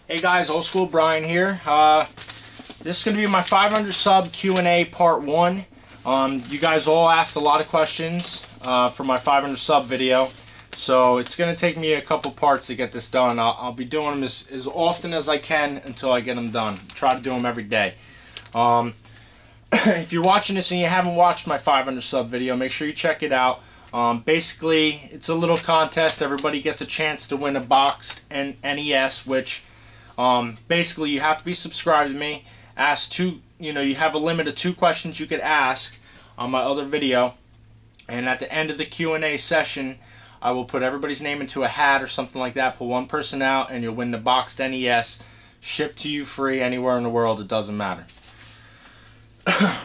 Hey guys, OldSkoolBrian here. This is going to be my 500 sub Q&A part 1. You guys all asked a lot of questions for my 500 sub video, so it's going to take me a couple parts to get this done. I'll be doing them as often as I can until I get them done. Try to do them every day. If you're watching this and you haven't watched my 500 sub video, make sure you check it out. Basically, it's a little contest. Everybody gets a chance to win a boxed NES, which basically you have to be subscribed to me. You have a limit of 2 questions you could ask on my other video, and at the end of the Q&A session, I will put everybody's name into a hat or something like that, pull one person out, and you'll win the boxed NES, shipped to you free anywhere in the world. It doesn't matter.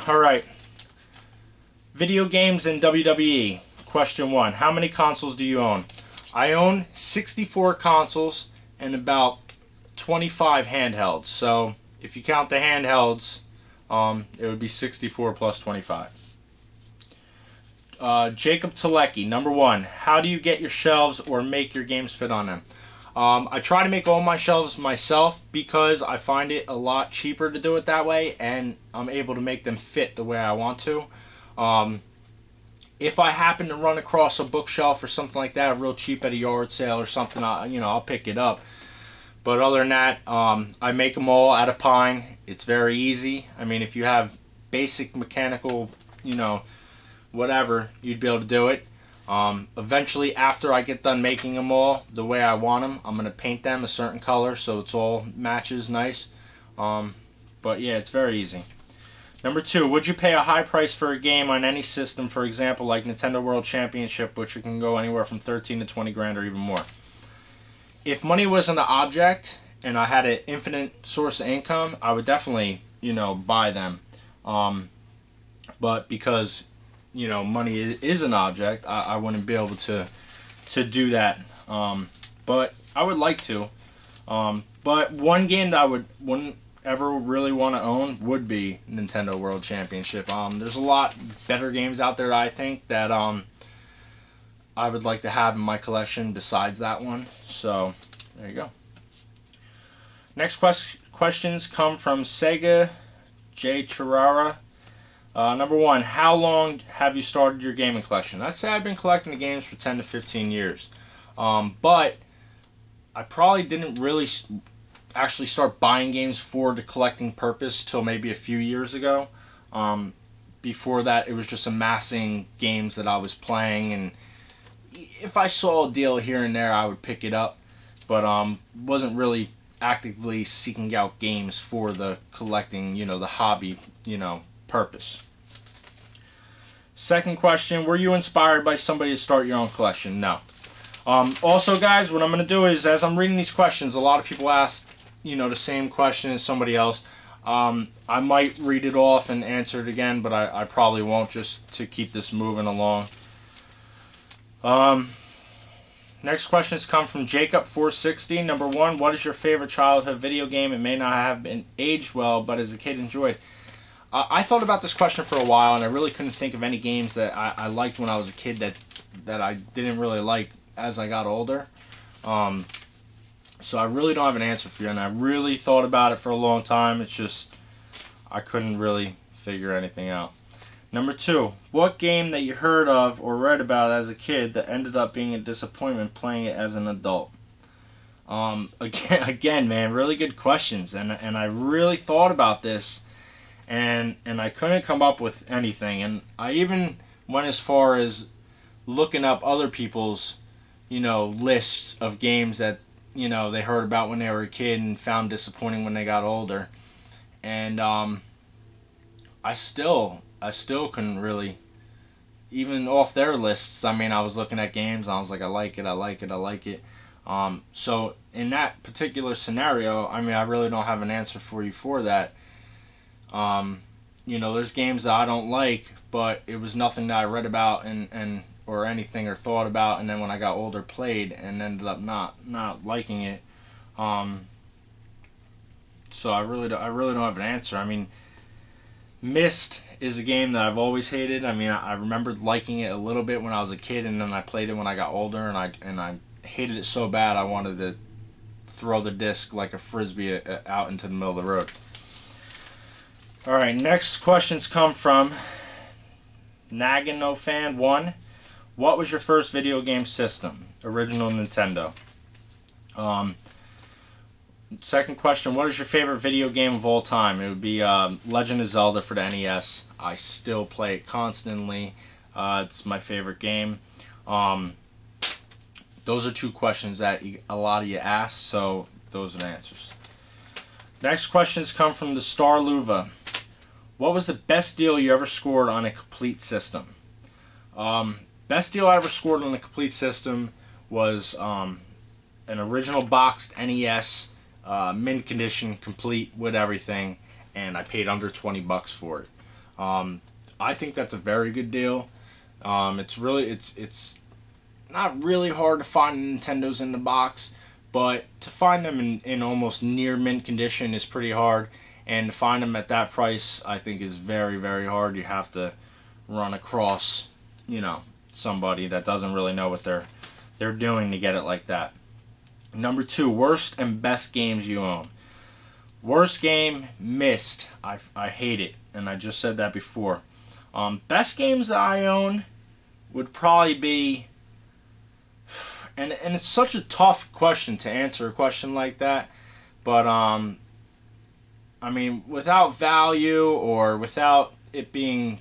Alright. Video games in WWE. Question 1. How many consoles do you own? I own 64 consoles and about 25 handhelds. So if you count the handhelds, it would be 64 plus 25. Jacob Telecki. Number 1. How do you get your shelves or make your games fit on them? I try to make all my shelves myself because I find it a lot cheaper to do it that way, and I'm able to make them fit the way I want to. If I happen to run across a bookshelf or something like that, real cheap at a yard sale or something, I'll pick it up. But other than that, I make them all out of pine. It's very easy. I mean, if you have basic mechanical, whatever, you'd be able to do it. Eventually, after I get done making them all the way I want them, I'm going to paint them a certain color so it's all matches nice. But yeah, it's very easy. Number 2, would you pay a high price for a game on any system, for example, like Nintendo World Championship, which can go anywhere from 13 to 20 grand or even more? If money wasn't the object and I had an infinite source of income, I would definitely, buy them. But because money is an object, I wouldn't be able to do that. But I would like to. But one game that I wouldn't ever really want to own would be Nintendo World Championship. There's a lot better games out there, I think, that I would like to have in my collection besides that one. So there you go. Next questions come from Sega J. Chirara. Number 1, how long have you started your gaming collection? I'd say I've been collecting the games for 10 to 15 years. But I probably didn't really actually start buying games for the collecting purpose till maybe a few years ago. Before that, it was just amassing games that I was playing, and if I saw a deal here and there, I would pick it up. But wasn't really actively seeking out games for the collecting, the hobby, purpose. Second question, were you inspired by somebody to start your own collection? No. Also, guys, what I'm going to do is, as I'm reading these questions, a lot of people ask, the same question as somebody else. I might read it off and answer it again, but I probably won't, just to keep this moving along. Next questions come from Jacob460. Number 1, what is your favorite childhood video game? It may not have been aged well, but as a kid enjoyed. I thought about this question for a while, and I really couldn't think of any games that I liked when I was a kid that I didn't really like as I got older. So I really don't have an answer for you, and I really thought about it for a long time. It's just I couldn't really figure anything out. Number 2, what game that you heard of or read about as a kid that ended up being a disappointment playing it as an adult? Again, man, really good questions, and I really thought about this, and I couldn't come up with anything, and I even went as far as looking up other people's, lists of games that, they heard about when they were a kid and found disappointing when they got older, and I still couldn't really, even off their lists. I mean, I was looking at games and I was like, I like it. So in that particular scenario, I mean, I really don't have an answer for you for that. There's games that I don't like, but it was nothing that I read about or anything or thought about, and then when I got older played and ended up not liking it. So I really don't have an answer. I mean, Myst is a game that I've always hated. I mean, I remembered liking it a little bit when I was a kid, and then I played it when I got older, and I hated it so bad I wanted to throw the disc like a frisbee out into the middle of the road. Alright, next questions come from Nagging No Fan 1. What was your first video game system? Original Nintendo. Second question, what is your favorite video game of all time? It would be Legend of Zelda for the NES. I still play it constantly. It's my favorite game. Those are two questions that a lot of you ask, so those are the answers. Next questions come from the Star Luva. What was the best deal you ever scored on a complete system? Best deal I ever scored on a complete system was an original boxed NES, mint condition, complete with everything, and I paid under 20 bucks for it. I think that's a very good deal. It's not really hard to find Nintendos in the box, but to find them in almost near mint condition is pretty hard, and to find them at that price I think is very, very hard. You have to run across, you know, somebody that doesn't really know what they're doing to get it like that. Number 2, worst and best games you own. Worst game, Myst. I hate it, and I just said that before. Best games that I own would probably be, and it's such a tough question to answer a question like that, but I mean, without value or without it being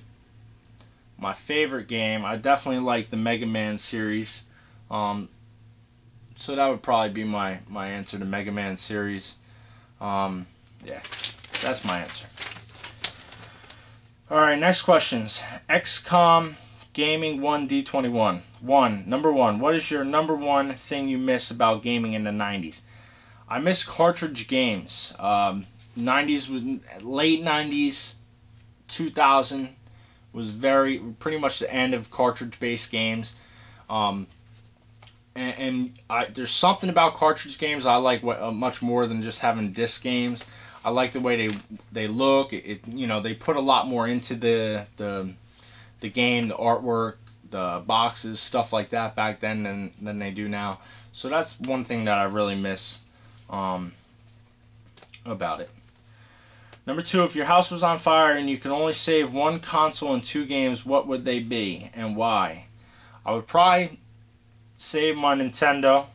my favorite game, I definitely like the Mega Man series. So that would probably be my answer to Mega Man series. Yeah, that's my answer. Alright, next questions. XCOM Gaming 1D21. Number 1. What is your number 1 thing you miss about gaming in the 90s? I miss cartridge games. 90s was late 90s, 2000 was pretty much the end of cartridge-based games. There's something about cartridge games I like much more than just having disc games. I like the way they look. They put a lot more into the game, the artwork, the boxes, stuff like that back then than they do now. So that's one thing that I really miss about it. Number 2, if your house was on fire and you could only save one console and 2 games, what would they be and why? I would probably save my Nintendo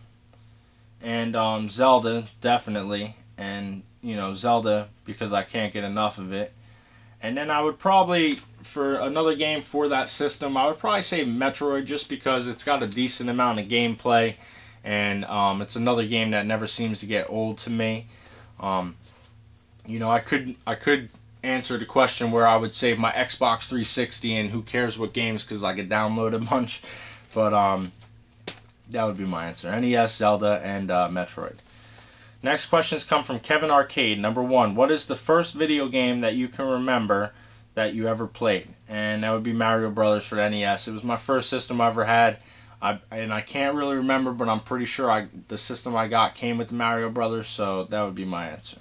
and Zelda, definitely, and Zelda because I can't get enough of it. And then I would probably, for another game for that system, I would probably say Metroid, just because it's got a decent amount of gameplay, and it's another game that never seems to get old to me. I could answer the question where I would save my Xbox 360 and who cares what games, because I could download a bunch, but that would be my answer. NES, Zelda, and Metroid. Next questions come from Kevin Arcade. Number 1, what is the first video game that you can remember that you ever played? And that would be Mario Brothers for the NES. It was my first system I ever had. I can't really remember, but I'm pretty sure the system I got came with the Mario Brothers, so that would be my answer.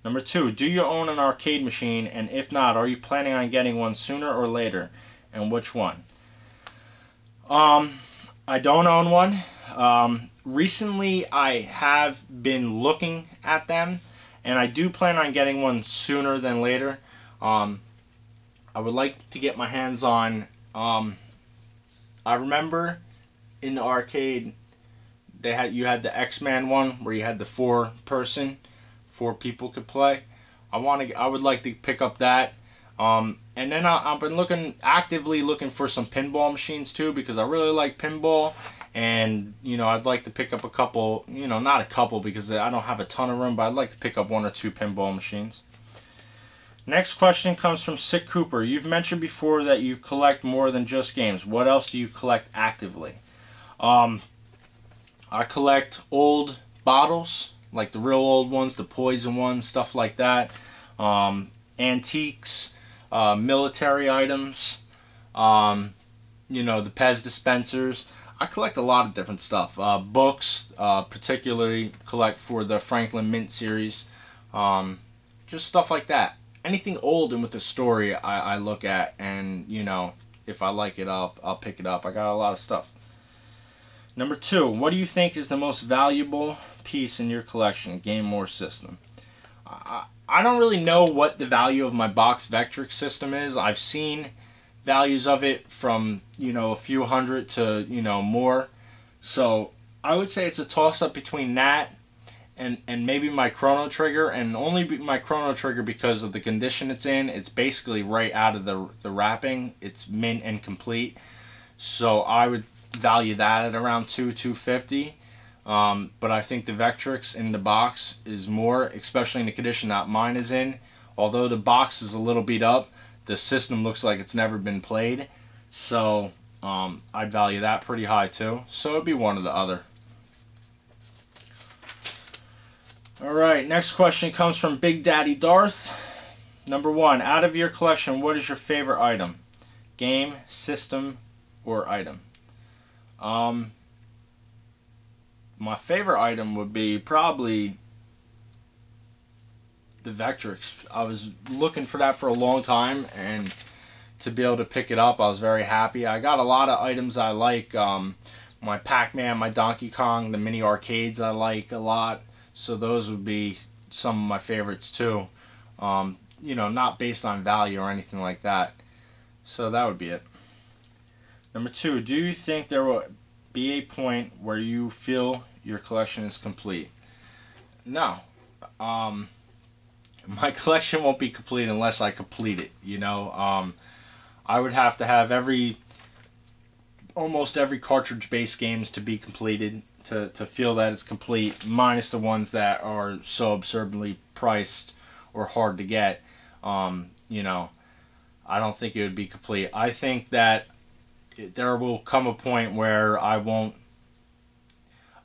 Number 2, do you own an arcade machine? And if not, are you planning on getting one sooner or later? And which one? I don't own one. Recently, I have been looking at them, and I do plan on getting one sooner than later. I would like to get my hands on. I remember in the arcade, you had the X-Man one where you had the 4 people could play. I would like to pick up that. And then I've been actively looking for some pinball machines too, because I really like pinball, and I'd like to pick up a couple, not a couple because I don't have a ton of room, but I'd like to pick up 1 or 2 pinball machines. Next question comes from Sick Cooper. You've mentioned before that you collect more than just games. What else do you collect actively? I collect old bottles, like the real old ones, the poison ones, stuff like that. Antiques. Military items, the Pez dispensers. I collect a lot of different stuff. Books, particularly collect for the Franklin Mint series. Just stuff like that. Anything old and with a story I look at, and if I like it, I'll pick it up. I got a lot of stuff. Number 2, what do you think is the most valuable piece in your collection, game or system? I don't really know what the value of my box Vectrex system is. I've seen values of it from, a few hundred to, more. So I would say it's a toss-up between that and maybe my Chrono Trigger, and only my Chrono Trigger because of the condition it's in. It's basically right out of the wrapping. It's mint and complete. So I would value that at around $250. But I think the Vectrex in the box is more, especially in the condition that mine is in. Although the box is a little beat up, the system looks like it's never been played. So I'd value that pretty high too. So it'd be one or the other. Alright, next question comes from Big Daddy Darth. Number 1, out of your collection, what is your favorite item? Game, system, or item? My favorite item would be probably the Vectrex. I was looking for that for a long time, and to be able to pick it up, I was very happy. I got a lot of items I like. My Pac-Man, my Donkey Kong, the mini arcades I like a lot. So those would be some of my favorites too. Not based on value or anything like that. So that would be it. Number 2, do you think there will be a point where you feel your collection is complete? No. My collection won't be complete unless I complete it, I would have to have almost every cartridge-based games to be completed to feel that it's complete, minus the ones that are so absurdly priced or hard to get. I don't think it would be complete. I think that there will come a point where I won't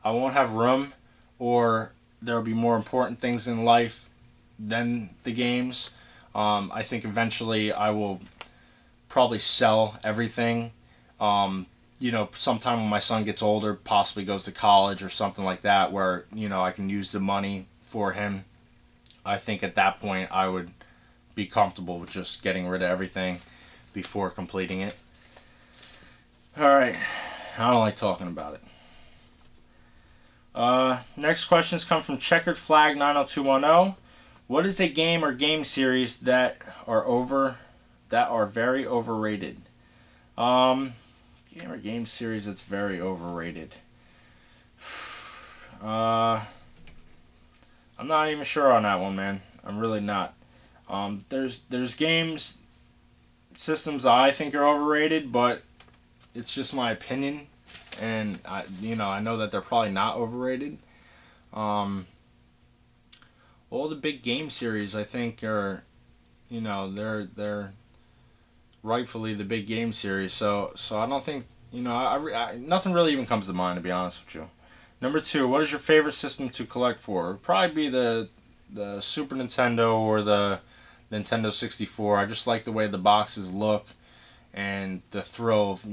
have room, or there will be more important things in life than the games. I think eventually I will probably sell everything. Sometime when my son gets older, possibly goes to college or something like that, where, I can use the money for him. I think at that point I would be comfortable with just getting rid of everything before completing it. Alright, I don't like talking about it. Next questions come from Checkered Flag 90210. What is a game or game series that are very overrated? Game or game series that's very overrated. I'm not even sure on that one, man. I'm really not. There's games, systems I think are overrated, but it's just my opinion, and I know that they're probably not overrated. All the big game series I think are, they're rightfully the big game series. So I don't think, nothing really even comes to mind, to be honest with you. Number 2, what is your favorite system to collect for? It would probably be the Super Nintendo or the Nintendo 64. I just like the way the boxes look and the thrill of,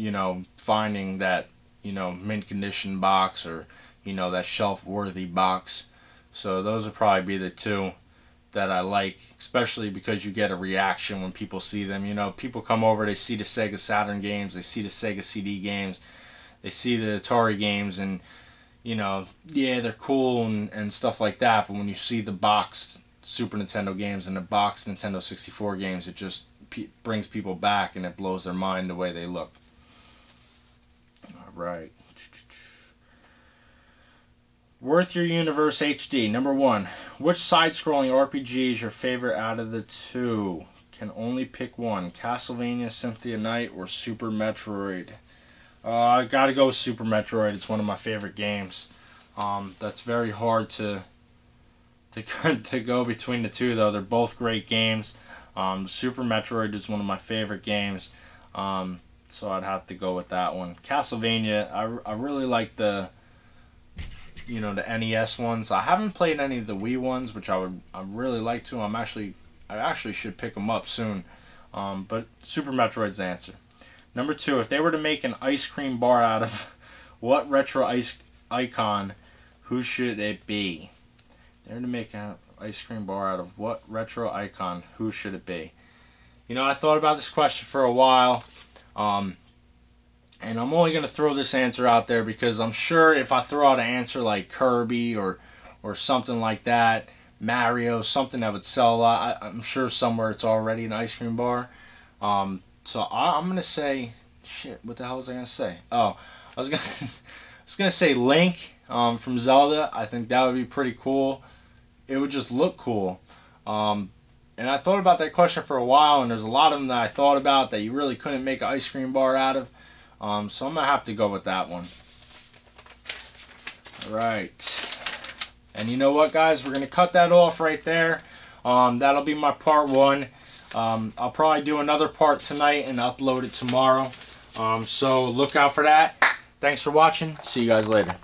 finding that, mint condition box, or, that shelf worthy box. So those would probably be the 2 that I like, especially because you get a reaction when people see them. People come over, they see the Sega Saturn games, they see the Sega CD games, they see the Atari games, and yeah, they're cool and stuff like that, but when you see the boxed Super Nintendo games and the boxed Nintendo 64 games, it just brings people back, and it blows their mind the way they look. Alright. Worth Your Universe HD. Number 1. Which side-scrolling RPG is your favorite out of the 2? Can only pick one. Castlevania, Symphony of Night, or Super Metroid? I gotta go with Super Metroid. It's one of my favorite games. That's very hard to go between the 2, though. They're both great games. Super Metroid is one of my favorite games. So I'd have to go with that one. Castlevania, I really like the the NES ones. I haven't played any of the Wii ones, which I really like to. I actually should pick them up soon. But Super Metroid's the answer. Number 2, if they were to make an ice cream bar out of what retro ice icon, who should it be? If they were to make an ice cream bar out of what retro icon, who should it be? I thought about this question for a while. And I'm only going to throw this answer out there because I'm sure if I throw out an answer like Kirby or or something like that. Mario, something that would sell a lot. I'm sure somewhere it's already an ice cream bar. So I'm gonna say, shit. What the hell was I gonna say? Oh, I was gonna say Link from Zelda. I think that would be pretty cool. It would just look cool. And I thought about that question for a while, and there's a lot of them that I thought about that you really couldn't make an ice cream bar out of. So I'm gonna have to go with that one. All right. And you know what, guys? We're going to cut that off right there. That'll be my part 1. I'll probably do another part tonight and upload it tomorrow. So look out for that. Thanks for watching. See you guys later.